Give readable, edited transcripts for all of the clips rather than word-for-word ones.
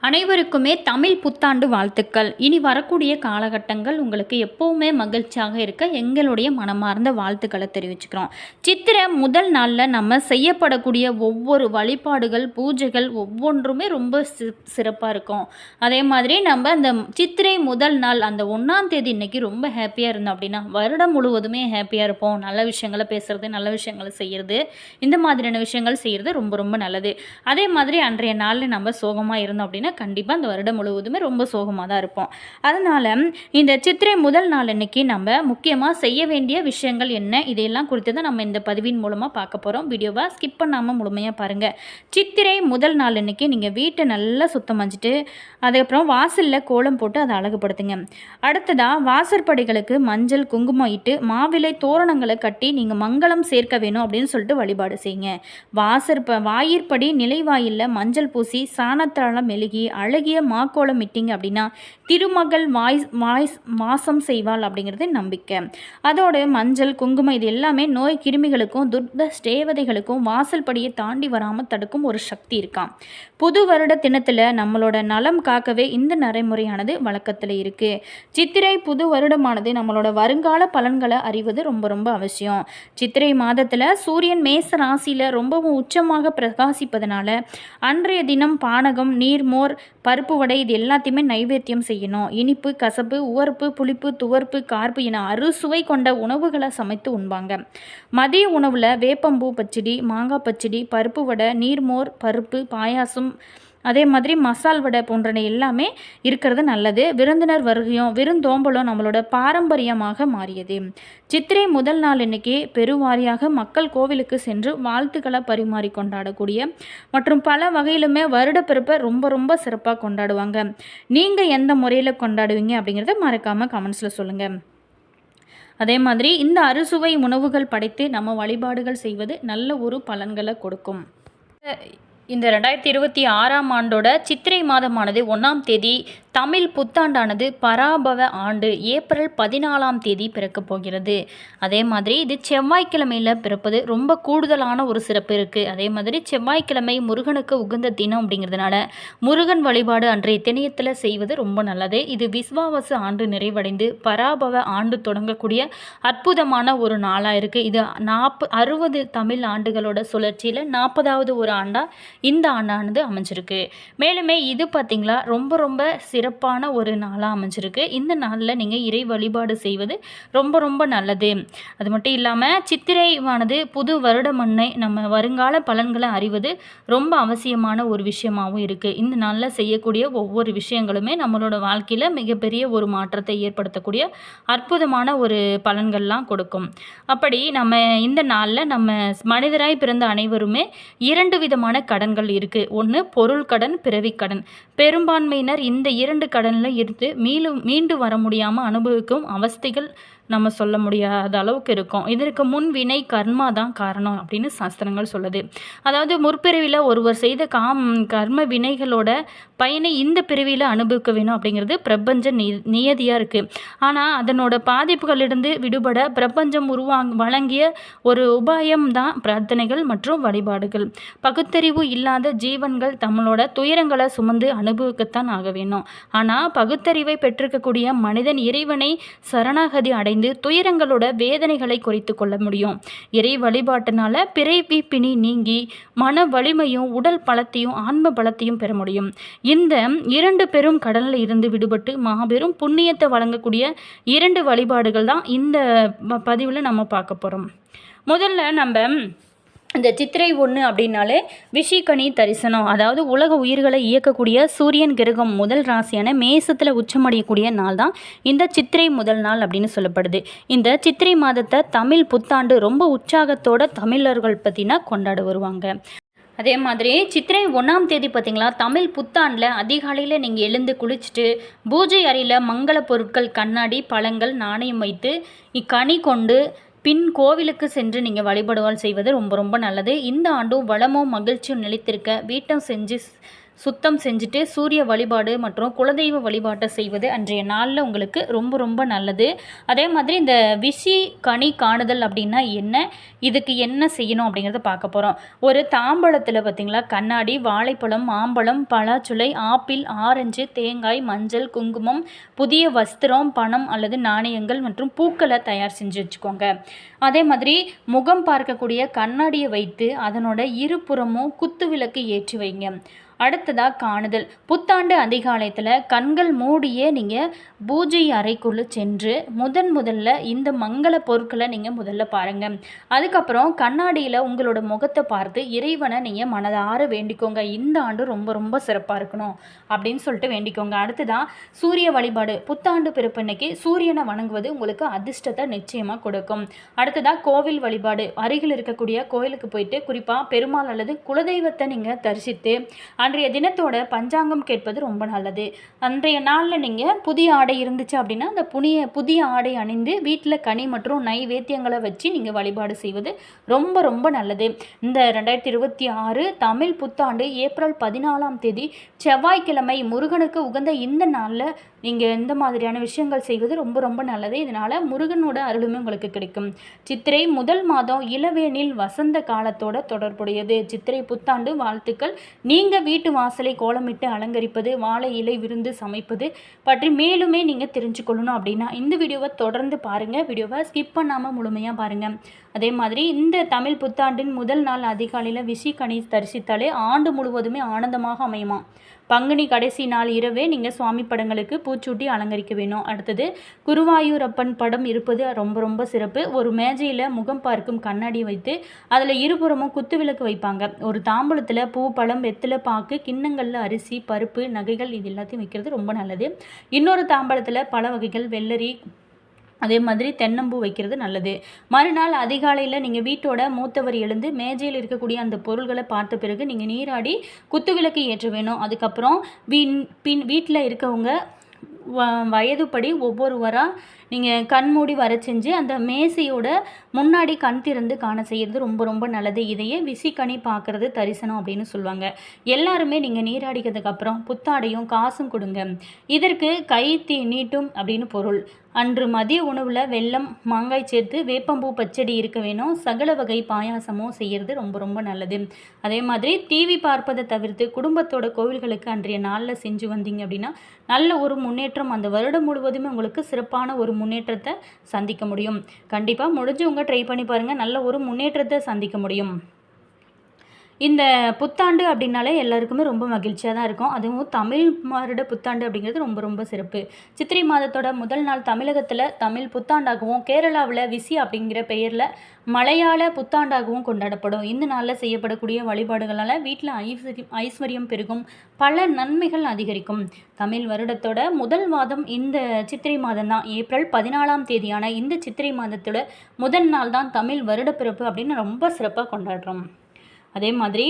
அனைவருக்குமே தமிழ் புத்தாண்டு வாழ்த்துக்கள். இனி வரக்கூடிய காலகட்டங்கள் உங்களுக்கு எப்பவுமே மகிழ்ச்சியாக இருக்க எங்களுடைய மனமார்ந்த வாழ்த்துக்களை தெரிவிச்சுக்கிறோம். சித்திரை முதல் நாளில் நம்ம செய்யப்படக்கூடிய ஒவ்வொரு வழிபாடுகள், பூஜைகள் ஒவ்வொன்றுமே ரொம்ப சிறப்பாக இருக்கும். அதே மாதிரி நம்ம அந்த சித்திரை முதல் நாள் அந்த 1ஆம் தேதி இன்னைக்கு ரொம்ப ஹாப்பியாக இருந்தோம் அப்படின்னா வருடம் முழுவதுமே ஹாப்பியாக இருப்போம். நல்ல விஷயங்களை பேசுறது, நல்ல விஷயங்களை செய்கிறது, இந்த மாதிரியான விஷயங்கள் செய்கிறது ரொம்ப ரொம்ப நல்லது. அதே மாதிரி அன்றைய நாளில் நம்ம சோகமாக இருந்தோம் அப்படின்னா கண்டிப்பாக அந்த வருடம் முழுவதுமே ரொம்ப சோகமாக தான் இருப்போம். அதனால் இந்த சித்திரை முதல் நாள் அன்னைக்கு நம்ம முக்கியமாக செய்ய வேண்டிய விஷயங்கள் என்ன, இதையெல்லாம் குறித்து தான் நம்ம இந்த பதிவின் மூலமாக பார்க்க போகிறோம். வீடியோவை ஸ்கிப் பண்ணாமல் முழுமையாக பாருங்கள். சித்திரை முதல் நாள் அன்னைக்கு நீங்கள் வீட்டை நல்லா சுத்தம் செஞ்சுட்டு அதுக்கப்புறம் வாசலில் கோலம் போட்டு அதை அழகுபடுத்துங்க. அடுத்ததாக வாசற்படிகளுக்கு மஞ்சள் குங்குமம் இட்டு மாவிலை தோரணங்களை கட்டி நீங்கள் மங்களம் சேர்க்க வேணும் அப்படின்னு சொல்லிட்டு வழிபாடு செய்யுங்க. வாயிற்படி நிலைவாயிலில் மஞ்சள் பூசி சாணத்தால் மெழுகி அழகிய மாக்கோலம் இட்டிங்க அப்படின்னா திருமகள் வாசம் செய்வாள் அப்படிங்கிறது நம்பிக்கை. அதோட மஞ்சள் குங்குமம் இது எல்லாமே நோய் கிருமிகளுக்கும் துர்த தேவதைகளுக்கும் வாசல் படியை தாண்டி வராமல் தடுக்கும் ஒரு சக்தி இருக்காம். புது வருட தினத்தில் நம்மளோட நலம் காக்கவே இந்த நடைமுறையானது வழக்கத்தில் இருக்குது. சித்திரை புது வருடமானது நம்மளோட வருங்கால பலன்களை அறிவது ரொம்ப ரொம்ப அவசியம். சித்திரை மாதத்தில் சூரியன் மேச ராசியில் ரொம்பவும் உச்சமாக பிரகாசிப்பதனால அன்றைய தினம் பானகம், நீர்மோர், பருப்பு வடை இது எல்லாத்தையுமே நைவேத்தியம் செய்யணும். இனிப்பு, கசப்பு, உவர்ப்பு, புளிப்பு, துவர்ப்பு, கார்ப்பு என அறுசுவை கொண்ட உணவுகளை சமைத்து உண்பாங்க. மதிய உணவில் வேப்பம்பூ பச்சடி, மாங்காய் பச்சடி, பருப்பு வடை, நீர்மோர், பருப்பு பாயாசம், அதே மாதிரி மசால் வடை போன்றன எல்லாமே இருக்கிறது நல்லது. விருந்தினர் வருகையும் விருந்தோம்பலும் நம்மளோட பாரம்பரியமாக மாறியது. சித்திரை முதல் நாள் இன்னைக்கு பெருவாரியாக மக்கள் கோவிலுக்கு சென்று வாழ்த்துக்களை பரிமாறி கொண்டாடக்கூடிய மற்றும் பல வகையிலுமே வருட பிறப்பை ரொம்ப ரொம்ப சிறப்பாக கொண்டாடுவாங்க. நீங்கள் எந்த முறையில் கொண்டாடுவீங்க அப்படிங்கிறத மறக்காமல் கமெண்ட்ஸில் சொல்லுங்கள். அதே மாதிரி இந்த அறுசுவை உணவுகள் படைத்து நம்ம வழிபாடுகள் செய்வது நல்ல ஒரு பலன்களை கொடுக்கும். இந்த 2026ஆம் ஆண்டோட சித்திரை மாதமானது 1ஆம் தேதி தமிழ் புத்தாண்டானது பராபவ ஆண்டு ஏப்ரல் 14ஆம் தேதி பிறக்கப் போகிறது. அதே மாதிரி இது செவ்வாய்க்கிழமையில் பிறப்பது ரொம்ப கூடுதலான ஒரு சிறப்பு இருக்குது. அதே மாதிரி செவ்வாய்க்கிழமை முருகனுக்கு உகந்த தினம் அப்படிங்கிறதுனால முருகன் வழிபாடு அன்றைய திணையத்தில் செய்வது ரொம்ப நல்லது. இது விஸ்வாவசு ஆண்டு நிறைவடைந்து பராபவ ஆண்டு தொடங்கக்கூடிய அற்புதமான ஒரு நாளாக இருக்குது. இது 60 தமிழ் ஆண்டுகளோட சுழற்சியில் 40வது ஒரு ஆண்டாக இந்த ஆண்டானது அமைஞ்சிருக்கு. மேலுமே இது பார்த்திங்களா ரொம்ப ரொம்ப சிறப்பான ஒரு நாளாக அமைஞ்சிருக்கு. இந்த நாளில் நீங்கள் இறை வழிபாடு செய்வது ரொம்ப ரொம்ப நல்லது. அது மட்டும் இல்லாமல் சித்திரைவானது புது வருடமன்னை நம்ம வருங்கால பலன்களை அறிவது ரொம்ப அவசியமான ஒரு விஷயமாகவும் இருக்குது. இந்த நாளில் செய்யக்கூடிய ஒவ்வொரு விஷயங்களுமே நம்மளோட வாழ்க்கையில் மிகப்பெரிய ஒரு மாற்றத்தை ஏற்படுத்தக்கூடிய அற்புதமான ஒரு பலன்கள்லாம் கொடுக்கும். அப்படி நம்ம இந்த நாளில் நம்ம மனிதராய் பிறந்த அனைவருமே 2 விதமான கடன்கள் இருக்குது. ஒன்று பொருள் கடன், பிறவி கடன். பெரும்பான்மையினர் இந்த 2 கடனில் இருந்து மீண்டு வர முடியாமல் அனுபவிக்கும் அவஸ்தைகள் நம்ம சொல்ல முடியாத அளவுக்கு இருக்கும். இதற்கு முன் வினை கர்மா தான் காரணம் அப்படின்னு சாஸ்திரங்கள் சொல்லுது. அதாவது முற்பிறவியில் ஒருவர் செய்த கர்ம வினைகளோட பயனை இந்த பிறவியில் அனுபவிக்க வேணும் அப்படிங்கிறது பிரபஞ்ச நியதியாக இருக்குது. ஆனால் அதனோட பாதிப்புகளிலிருந்து விடுபட பிரபஞ்சம் வழங்கிய ஒரு உபாயம் தான் பிரார்த்தனைகள் மற்றும் வழிபாடுகள். பகுத்தறிவு இல்லாத ஜீவன்கள் தங்களோட துயரங்களை சுமந்து அனுபவிக்கத்தான் ஆக வேணும். ஆனால் பகுத்தறிவை பெற்றிருக்கக்கூடிய மனிதன் இறைவனை சரணாகதி அடைந்து துயரங்களோட வேதனைகளை குறைத்து கொள்ள முடியும். இறை வழிபாட்டினால பிறவி பிணி நீங்கி மன வலிமையும் உடல் பலத்தையும் ஆன்ம பலத்தையும் பெற முடியும். இந்த 2 பெரும் கடனில் இருந்து விடுபட்டு மாபெரும் புண்ணியத்தை வழங்கக்கூடிய 2 வழிபாடுகள் தான் இந்த பதிவில் நம்ம பார்க்க போகிறோம். முதல்ல நம்ம இந்த சித்திரை 1 அப்படின்னாலே விஷிகனி தரிசனம், அதாவது உலக உயிர்களை இயக்கக்கூடிய சூரியன் கிரகம் முதல் ராசியான மேசத்தில் உச்சமடையக்கூடிய நாள் தான் இந்த சித்திரை முதல் நாள் அப்படின்னு சொல்லப்படுது. இந்த சித்திரை மாதத்தை தமிழ் புத்தாண்டு ரொம்ப உற்சாகத்தோட தமிழர்கள் பற்றினா கொண்டாட வருவாங்க. அதே மாதிரி சித்திரை 1ஆம் தேதி பார்த்திங்களா தமிழ் புத்தாண்டில் அதிகாலையில் நீங்கள் எழுந்து குளிச்சுட்டு பூஜை அறையில் மங்கள பொருட்கள், கண்ணாடி, பழங்கள், நாணயம் வைத்து இக்கனி கொண்டு பின் கோவிலுக்கு சென்று நீங்கள் வழிபாடுகள் செய்வது ரொம்ப ரொம்ப நல்லது. இந்த ஆண்டும் வளமும் மகிழ்ச்சியும் நிலைத்திருக்க வீட்டம் செஞ்சு சுத்தம் செஞ்சுட்டு சூரிய வழிபாடு மற்றும் குலதெய்வ வழிபாட்டை செய்வது அன்றைய நாளில் உங்களுக்கு ரொம்ப ரொம்ப நல்லது. அதே மாதிரி இந்த விஷி கனி காணுதல் அப்படின்னா என்ன, இதுக்கு என்ன செய்யணும் அப்படிங்கிறத பார்க்க போகிறோம். ஒரு தாம்பழத்தில் பார்த்திங்களா கண்ணாடி, வாழைப்பழம், மாம்பழம், பலாச்சுளை, ஆப்பிள், ஆரஞ்சு, தேங்காய், மஞ்சள், குங்குமம், புதிய வஸ்திரம், பணம் அல்லது நாணயங்கள் மற்றும் பூக்களை தயார் செஞ்சு வச்சுக்கோங்க. அதே மாதிரி முகம் பார்க்கக்கூடிய கண்ணாடியை வைத்து அதனோட இருபுறமும் குத்து விளக்கு ஏற்றி வைங்க. அடுத்ததாக காணுதல். புத்தாண்டு அதிகாலத்தில் கண்கள் மூடியே நீங்கள் பூஜை அறைக்குள்ளே சென்று முதல்ல இந்த மங்கள பொருட்களை நீங்கள் முதல்ல பாருங்கள். அதுக்கப்புறம் கண்ணாடியில் உங்களோட முகத்தை பார்த்து இறைவனை நீங்கள் மனதார வேண்டிக்கோங்க. இந்த ஆண்டு ரொம்ப ரொம்ப சிறப்பாக இருக்கணும் அப்படின்னு சொல்லிட்டு வேண்டிக்கோங்க. அடுத்ததாக சூரிய வழிபாடு. புத்தாண்டு பிறப்பன்னைக்கு சூரியனை வணங்குவது உங்களுக்கு அதிர்ஷ்டத்தை நிச்சயமாக கொடுக்கும். அடுத்ததாக கோவில் வழிபாடு. அருகில் இருக்கக்கூடிய கோயிலுக்கு போயிட்டு குறிப்பாக பெருமாள் அல்லது குலதெய்வத்தை நீங்கள் தரிசித்து அன்றைய தினத்தோட பஞ்சாங்கம் கேட்பது ரொம்ப நல்லது. அன்றைய நாளில் நீங்கள் புதிய ஆடை இருந்துச்சு அப்படின்னா அந்த புதிய ஆடை அணிந்து வீட்டில் கனி மற்றும் நைவேத்தியங்களை வச்சு நீங்கள் வழிபாடு செய்வது ரொம்ப ரொம்ப நல்லது. இந்த 2026 தமிழ் புத்தாண்டு ஏப்ரல் 14ஆம் தேதி செவ்வாய்க்கிழமை முருகனுக்கு உகந்த இந்த நாளில் நீங்கள் இந்த மாதிரியான விஷயங்கள் செய்வது ரொம்ப ரொம்ப நல்லது. இதனால் முருகனோட அருளுமே உங்களுக்கு கிடைக்கும். சித்திரை முதல் மாதம் இளவேனில் வசந்த காலத்தோட தொடர்புடையது. சித்திரை புத்தாண்டு வாழ்த்துக்கள். நீங்கள் வீட்டு வாசலை கோலமிட்டு அலங்கரிப்பது, வாழை இலை விருந்து சமைப்பது பற்றி மேலுமே நீங்கள் தெரிஞ்சுக்கொள்ளணும் அப்படின்னா இந்த வீடியோவை தொடர்ந்து பாருங்கள். வீடியோவை ஸ்கிப் பண்ணாமல் முழுமையாக பாருங்கள். அதே மாதிரி இந்த தமிழ் புத்தாண்டின் முதல் நாள் அதிகாலையில் விஷி கனி தரிசித்தாலே ஆண்டு முழுவதுமே ஆனந்தமாக அமையுமா. பங்குனி கடைசி நாள் இரவே நீங்கள் சுவாமி படங்களுக்கு பூச்சூட்டி அலங்கரிக்க வேணும். அடுத்தது குருவாயூரப்பன் படம் இருப்பது ரொம்ப ரொம்ப சிறப்பு. ஒரு மேஜையில் முகம் பார்க்கும் கண்ணாடி வைத்து அதில் இருபுறமும் குத்து விளக்கு வைப்பாங்க. ஒரு தாம்பூலத்தில் பூ, பழம், வெத்தலை பாக்கு, கிண்ணங்களில் அரிசி, பருப்பு, நகைகள் இது எல்லாத்தையும் வைக்கிறது ரொம்ப நல்லது. இன்னொரு தாம்பூலத்தில் பல வகைகள், வெள்ளரி, அதே மாதிரி தென்னம்பூ வைக்கிறது நல்லது. மறுநாள் அதிகாலையில் நீங்கள் வீட்டோட மூத்தவர் எழுந்து மேஜையில் இருக்கக்கூடிய அந்த பொருள்களை பார்த்த பிறகு நீங்கள் நீராடி குத்துவிளக்கு ஏற்ற வேணும். அதுக்கப்புறம் வீட்டில் இருக்கவங்க வயதுப்படி ஒவ்வொருவராக நீங்கள் கண்மூடி வர செஞ்சு அந்த மேசையோட முன்னாடி கண் திறந்து காண செய்கிறது ரொம்ப ரொம்ப நல்லது. இதையே விசிக்கனி பார்க்குறது தரிசனம் அப்படின்னு சொல்லுவாங்க. எல்லாருமே நீங்கள் நீராடிக்கிறதுக்கப்புறம் புத்தாடையும் காசும் கொடுங்க. இதற்கு கை நீட்டும் அப்படின்னு பொருள். அன்று மதிய உணவில் வெல்லம், மாங்காய் சேர்த்து வேப்பம்பூ பச்சடி இருக்க வேணும். சகல வகை பாயாசமும் செய்கிறது ரொம்ப ரொம்ப நல்லது. அதே மாதிரி டிவி பார்ப்பதை தவிர்த்து குடும்பத்தோட கோவில்களுக்கு அன்றைய நாளில் செஞ்சு வந்தீங்க அப்படின்னா நல்ல ஒரு முன்னேற்றம், அந்த வருடம் முழுவதுமே உங்களுக்கு சிறப்பான ஒரு முன்னேற்றத்தை சந்திக்க முடியும். கண்டிப்பாக முடிஞ்சவங்க ட்ரை பண்ணி பாருங்கள். நல்ல ஒரு முன்னேற்றத்தை சந்திக்க முடியும். இந்த புத்தாண்டு அப்படின்னாலே எல்லாருக்குமே ரொம்ப மகிழ்ச்சியாக தான் இருக்கும். அதுவும் தமிழ் வருட புத்தாண்டு அப்படிங்கிறது ரொம்ப ரொம்ப சிறப்பு. சித்திரை மாதத்தோட முதல் நாள் தமிழகத்தில் தமிழ் புத்தாண்டாகவும் கேரளாவில் விசி அப்படிங்கிற பெயரில் மலையாள புத்தாண்டாகவும் கொண்டாடப்படும். இந்த நாளில் செய்யப்படக்கூடிய வழிபாடுகளால் வீட்டில் ஐஸ்வர்யம் பெருகும், பல நன்மைகள் அதிகரிக்கும். தமிழ் வருடத்தோட முதல் மாதம் இந்த சித்திரை மாதம் தான். ஏப்ரல் 14ஆம் தேதியான இந்த சித்திரை மாதத்தோட முதல் நாள் தான் தமிழ் வருடப்பிறப்பு அப்படின்னு ரொம்ப சிறப்பாக கொண்டாடுறோம். அதே மாதிரி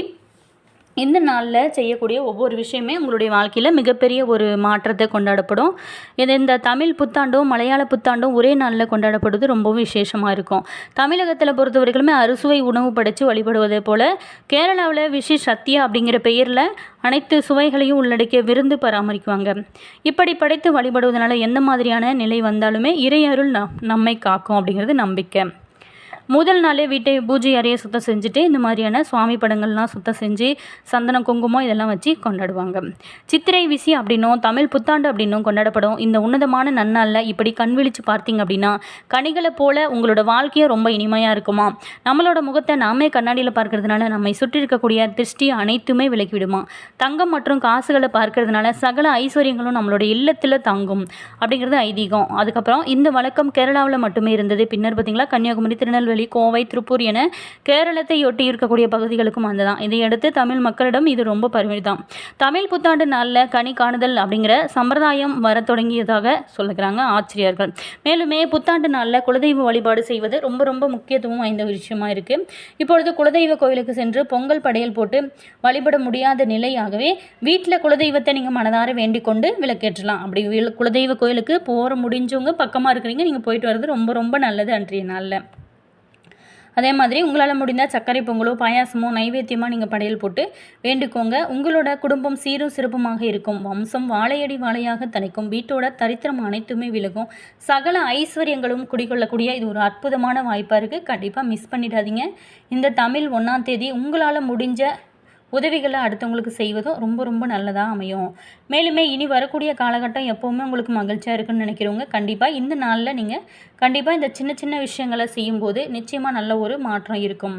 இந்த நாளில் செய்யக்கூடிய ஒவ்வொரு விஷயமே உங்களுடைய வாழ்க்கையில் மிகப்பெரிய ஒரு மாற்றத்தை கொண்டாடப்படும். இந்த தமிழ் புத்தாண்டும் மலையாள புத்தாண்டும் ஒரே நாளில் கொண்டாடப்படுவது ரொம்பவும் விசேஷமாக இருக்கும். தமிழகத்தில் பொறுத்தவரைக்குமே அறுசுவை உணவு படைத்து வழிபடுவதே போல் கேரளாவில் விஷி சத்யா அப்படிங்கிற பெயரில் அனைத்து சுவைகளையும் உள்ளடக்கிய விருந்து பராமரிக்குவாங்க. இப்படி படைத்து வழிபடுவதனால எந்த மாதிரியான நிலை வந்தாலுமே இறையருள் நம்மை காக்கும் அப்படிங்கிறது நம்பிக்கை. முதல் நாளே வீட்டை பூஜை அறையை சுத்தம் செஞ்சுட்டு இந்த மாதிரியான சுவாமி படங்கள்லாம் சுத்தம் செஞ்சு சந்தனம், குங்குமம் இதெல்லாம் வச்சு கொண்டாடுவாங்க. சித்திரை விசி அப்படின்னும் தமிழ் புத்தாண்டு அப்படின்னும் கொண்டாடப்படும். இந்த உன்னதமான நன்னாளில் இப்படி கண் விழிச்சு பார்த்தீங்க அப்படின்னா கனிகளை போல உங்களோட வாழ்க்கையை ரொம்ப இனிமையாக இருக்குமா. நம்மளோட முகத்தை நாமே கண்ணாடியில் பார்க்கறதுனால நம்மை சுற்றி இருக்கக்கூடிய திருஷ்டி அனைத்துமே விலக்கி விடுமா. தங்கம் மற்றும் காசுகளை பார்க்கறதுனால சகல ஐஸ்வர்யங்களும் நம்மளோட இல்லத்தில் தங்கும் அப்படிங்கிறது ஐதீகம். அதுக்கப்புறம் இந்த வழக்கம் கேரளாவில் மட்டுமே இருந்தது. பின்னர் பார்த்திங்களா கன்னியாகுமரி, திருநெல்வேலி, கோவை, திருப்பூர் என கேரளத்தை ஒட்டி இருக்கக்கூடிய பகுதிகளுக்கும் வந்ததான். இதையடுத்து தமிழ் மக்களிடம் இது ரொம்ப பரவிதான். தமிழ் புத்தாண்டு நாளில் கனி காணுதல் அப்படிங்கிற சம்பிரதாயம் வர தொடங்கியதாக சொல்லுகிறாங்க ஆசிரியர்கள். மேலுமே புத்தாண்டு நாளில் குலதெய்வ வழிபாடு செய்வது ரொம்ப ரொம்ப முக்கியத்துவம் வாய்ந்த விஷயமா இருக்கு. இப்பொழுது குலதெய்வ கோயிலுக்கு சென்று பொங்கல் படையல் போட்டு வழிபட முடியாத நிலையாகவே வீட்டில் குலதெய்வத்தை நீங்கள் மனதார வேண்டிக் கொண்டு விளக்கேற்றலாம். அப்படி குலதெய்வ கோயிலுக்கு போகிற முடிஞ்சவங்க பக்கமாக இருக்கிறீங்க, நீங்கள் போயிட்டு வர்றது ரொம்ப ரொம்ப நல்லது அன்றைய நாளில். அதே மாதிரி உங்களால் முடிந்தால் சர்க்கரை பொங்கலோ பாயாசமோ நைவேத்தியமாக நீங்கள் படையல் போட்டு வேண்டிக்கோங்க. உங்களோட குடும்பம் சீரும் சிறப்புமாக இருக்கும். வம்சம் வாழையடி வாழையாக தணிக்கும். வீட்டோட தரித்திரம் அனைத்துமே விலகும். சகல ஐஸ்வர்யங்களும் குடிக்கொள்ளக்கூடிய இது ஒரு அற்புதமான வாய்ப்பாக இருக்குது. கண்டிப்பாக மிஸ் பண்ணிடாதீங்க. இந்த தமிழ் 1ஆம் தேதி உங்களால் முடிஞ்ச உதவிகளை அடுத்தவங்களுக்கு செய்வதும் ரொம்ப ரொம்ப நல்லதாக அமையும். மேலுமே இனி வரக்கூடிய காலகட்டம் எப்போவுமே உங்களுக்கு மகிழ்ச்சியாக இருக்குன்னு நினைக்கிறவங்க கண்டிப்பாக இந்த நாளில் நீங்கள் கண்டிப்பாக இந்த சின்ன சின்ன விஷயங்களை செய்யும்போது நிச்சயமாக நல்ல ஒரு மாற்றம் இருக்கும்.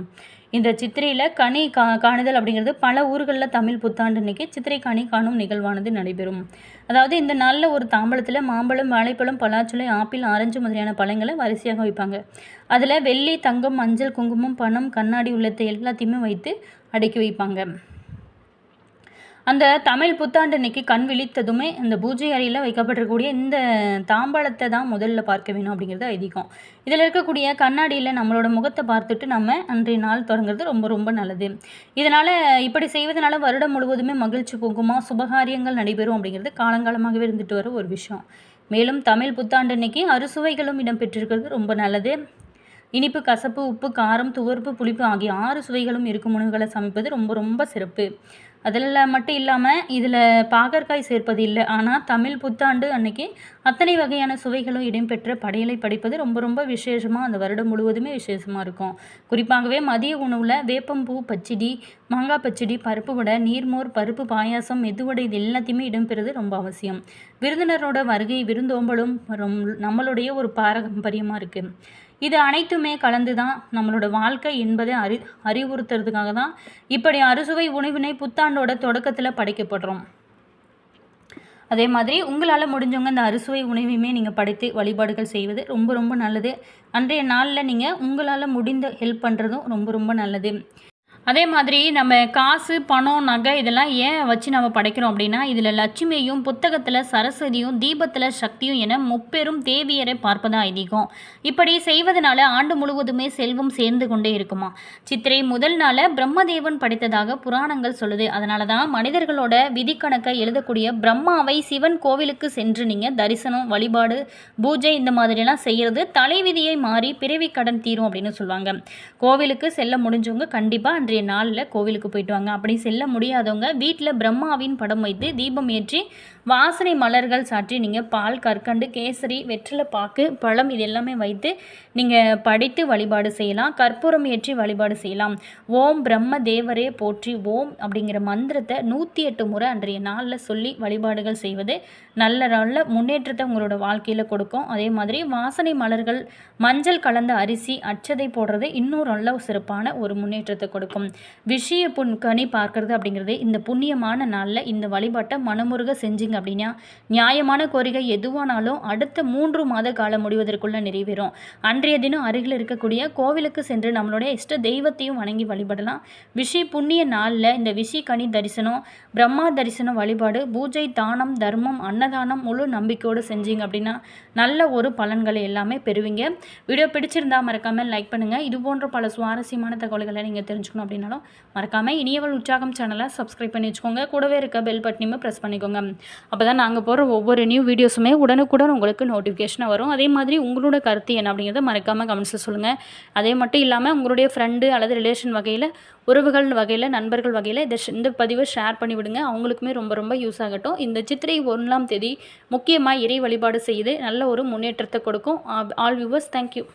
இந்த சித்திரையில் கனி காணுதல் அப்படிங்கிறது பல ஊர்களில் தமிழ் புத்தாண்டு அன்னைக்கு சித்திரை கனி காணும் நிகழ்வானது நடைபெறும். அதாவது இந்த நாளில் ஒரு தாம்பலத்தில் மாம்பழம், வாழைப்பழம், பலாச்சுளை, ஆப்பிள், ஆரஞ்சு முதலியான பழங்களை வரிசையாக வைப்பாங்க. அதில் வெள்ளி, தங்கம், மஞ்சள், குங்குமம், பணம், கண்ணாடி உள்ளத்தை எல்லாத்தையுமே வைத்து அடுக்கி வைப்பாங்க. அந்த தமிழ் புத்தாண்டு அன்னைக்கு கண் விழித்ததுமே அந்த பூஜை அறையில் வைக்கப்பட்டிருக்கக்கூடிய இந்த தாம்பாளத்தை தான் முதல்ல பார்க்க வேணும் அப்படிங்கிறது ஐதீகம். இதில் இருக்கக்கூடிய கண்ணாடியில் நம்மளோட முகத்தை பார்த்துட்டு நம்ம அன்றைய நாள் தொடங்குறது ரொம்ப ரொம்ப நல்லது. இதனால் இப்படி செய்வதனால வருடம் முழுவதுமே மகிழ்ச்சி பொங்குமா, சுபகாரியங்கள் நடைபெறும் அப்படிங்கிறது காலங்காலமாகவே இருந்துட்டு வர ஒரு விஷயம். மேலும் தமிழ் புத்தாண்டு அன்னைக்கு அறுசுவைகளும் இடம்பெற்றிருக்கிறது ரொம்ப நல்லது. இனிப்பு, கசப்பு, உப்பு, காரம், துவர்ப்பு, புளிப்பு ஆகிய 6 சுவைகளும் இருக்கும் உணவுகளை சமைப்பது ரொம்ப ரொம்ப சிறப்பு. அதில் மட்டும் இல்லாமல் இதில் பாகற்காய் சேர்ப்பது இல்லை. ஆனால் தமிழ் புத்தாண்டு அன்னைக்கு அத்தனை வகையான சுவைகளும் இடம்பெற்ற படையலை படைப்பது ரொம்ப ரொம்ப விசேஷமாக அந்த வருடம் முழுவதுமே விசேஷமாக இருக்கும். குறிப்பாகவே மதிய உணவில் வேப்பம்பூ பச்சடி, மாங்காய் பச்சடி, பருப்பு வடை, நீர்மோர், பருப்பு பாயாசம், மெதுவடை இது எல்லாத்தையுமே இடம்பெறுது ரொம்ப அவசியம். விருந்தினரோட வருகை விருந்தோம்பலும் நம்மளுடைய ஒரு பாரம்பரியமாக இருக்குது. இது அனைத்துமே கலந்து தான் நம்மளோட வாழ்க்கை என்பதை அறிவுறுத்துறதுக்காக தான் இப்படி அறுசுவை உணவினை புத்தாண்டோட தொடக்கத்தில் படைக்கப்படுறோம். அதே மாதிரி உங்களால் முடிஞ்சவங்க இந்த அறுசுவை உணவையுமே நீங்கள் படைத்து வழிபாடுகள் செய்வது ரொம்ப ரொம்ப நல்லது. அன்றைய நாளில் நீங்கள் உங்களால் முடிந்த ஹெல்ப் பண்ணுறதும் ரொம்ப ரொம்ப நல்லது. அதே மாதிரி நம்ம காசு, பணம், நகை இதெல்லாம் ஏன் வச்சு நம்ம படைக்கிறோம் அப்படின்னா, இதில் லட்சுமியும், புத்தகத்தில் சரஸ்வதியும், தீபத்தில் சக்தியும் என முப்பெரும் தேவியரை பார்ப்பதா ஐதீகம். இப்படி செய்வதனால ஆண்டு முழுவதுமே செல்வம் சேர்ந்து கொண்டே இருக்குமா. சித்திரை முதல் நாள பிரம்மதேவன் படைத்ததாக புராணங்கள் சொல்லுது. அதனால தான் மனிதர்களோட விதிக்கணக்கை எழுதக்கூடிய பிரம்மாவை சிவன் கோவிலுக்கு சென்று நீங்கள் தரிசனம், வழிபாடு, பூஜை இந்த மாதிரிலாம் செய்கிறது தலைவிதியை மாறி பிறவி கடன் தீரும் அப்படின்னு சொல்லுவாங்க. கோவிலுக்கு செல்ல முடிஞ்சவங்க கண்டிப்பாக அன்றைய நாளில் கோவிலுக்கு போயிட்டு வாங்க. அப்படி செல்ல முடியாதவங்க வீட்டில் பிரம்மாவின் படம் வைத்து தீபம் ஏற்றி வாசனை மலர்கள் சாற்றி நீங்கள் பால், கற்கண்டு, கேசரி, வெற்றிலை பாக்கு, பழம் இது எல்லாமே வைத்து நீங்கள் படித்து வழிபாடு செய்யலாம். கற்பூரம் ஏற்றி வழிபாடு செய்யலாம். ஓம் பிரம்ம தேவரே போற்றி ஓம் அப்படிங்கிற மந்திரத்தை 108 முறை அன்றைய நாளில் சொல்லி வழிபாடுகள் செய்வது நல்ல நல்ல முன்னேற்றத்தை உங்களோட வாழ்க்கையில் கொடுக்கும். அதே மாதிரி வாசனை மலர்கள், மஞ்சள் கலந்த அரிசி, அச்சதை போடுறது இன்னும் நல்ல சிறப்பான ஒரு முன்னேற்றத்தை கொடுக்கும். விஷய கனி பார்க்கறது அப்படிங்கிறது இந்த புண்ணியமான நாளில் இந்த வழிபாட்டை மனமுருக செஞ்சிங்க அப்படின்னா நியாயமான கோரிக்கை எதுவானாலும் அடுத்த 3 மாத காலம் முடிவதற்குள்ள நிறைவேறும். அன்றைய தினம் அருகில் இருக்கக்கூடிய கோவிலுக்கு சென்று நம்மளுடைய இஷ்ட தெய்வத்தையும் வணங்கி வழிபடலாம். விஷய புண்ணிய நாளில் இந்த விஷய கனி தரிசனம், பிரம்மா தரிசனம் வழிபாடு, பூஜை, தானம், தர்மம், அன்னதானம் முழு நம்பிக்கையோடு செஞ்சீங்க அப்படின்னா நல்ல ஒரு பலன்களை எல்லாமே பெறுவீங்க. வீடியோ பிடிச்சிருந்தா மறக்காமல் லைக் பண்ணுங்கள். இது போன்ற பல சுவாரஸ்யமான தகவல்களை நீங்கள் தெரிஞ்சுக்கணும் அப்படின்னாலும் மறக்காமல் இனியவள் உற்சாகம் சேனலை சப்ஸ்கிரைப் பண்ணி வச்சுக்கோங்க. கூடவே இருக்க பெல் பட்டனையுமே ப்ரெஸ் பண்ணிக்கோங்க. அப்போ தான் நாங்கள் போகிற ஒவ்வொரு நியூ வீடியோஸுமே உடனுக்குடன் உங்களுக்கு நோட்டிஃபிகேஷனாக வரும். அதே மாதிரி உங்களோட கருத்து என்ன அப்படிங்கிறத மறக்காமல் கமெண்ட்ஸில் சொல்லுங்கள். அதே மட்டும் இல்லாமல் உங்களுடைய ஃப்ரெண்டு அல்லது ரிலேஷன் வகையில், உறவுகள் வகையில், நண்பர்கள் வகையில் இந்த பதிவை ஷேர் பண்ணிவிடுங்க. அவங்களுக்குமே ரொம்ப ரொம்ப யூஸ் ஆகட்டும். இந்த சித்திரை 1ஆம் தேதி முக்கியமாக இறை வழிபாடு செய்து நல்ல ஒரு முன்னேற்றத்தை கொடுக்கும். All viewers, thank you.